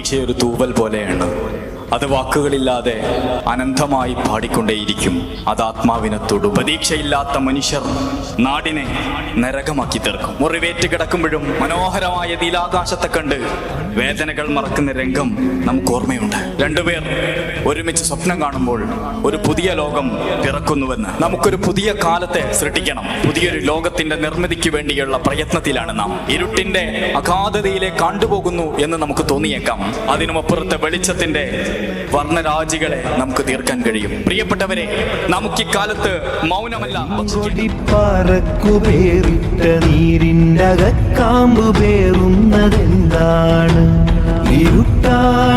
പ്രതീക്ഷ ഒരു തൂവൽ പോലെയാണ്. അത് വാക്കുകളില്ലാതെ അനന്തമായി പാടിക്കൊണ്ടേയിരിക്കും. അത് ആത്മാവിനെ തൊടും. പ്രതീക്ഷയില്ലാത്ത മനുഷ്യർ നാടിനെ നരകമാക്കി തീർക്കും. മുറിവേറ്റ് കിടക്കുമ്പോഴും മനോഹരമായ നീലാകാശത്തെ കണ്ട് വേദനകൾ മറക്കുന്ന രംഗം നമുക്ക് ഓർമ്മയുണ്ട്. രണ്ടുപേർ ഒരുമിച്ച് സ്വപ്നം കാണുമ്പോൾ ഒരു പുതിയ ലോകം പിറക്കുന്നുവെന്ന്. നമുക്കൊരു പുതിയ കാലത്തെ സൃഷ്ടിക്കണം. പുതിയൊരു ലോകത്തിന്റെ നിർമ്മിതിക്ക് വേണ്ടിയുള്ള പ്രയത്നത്തിലാണ് നാം. ഇരുട്ടിന്റെ അഗാധതയിലേക്ക് കണ്ടുപോകുന്നു എന്ന് നമുക്ക് തോന്നിയേക്കാം. അതിനുമപ്പുറത്തെ വെളിച്ചത്തിന്റെ വർണ്ണരാജികളെ നമുക്ക് തീർക്കാൻ കഴിയും. പ്രിയപ്പെട്ടവരെ, നമുക്ക് ഇക്കാലത്ത് മൗനമല്ല, പറക്കുപേറിട്ട നീരിൻ്റെ അകക്കാമ്പ് പേറുന്നതെന്താണ്? ഇരുട്ടാണ്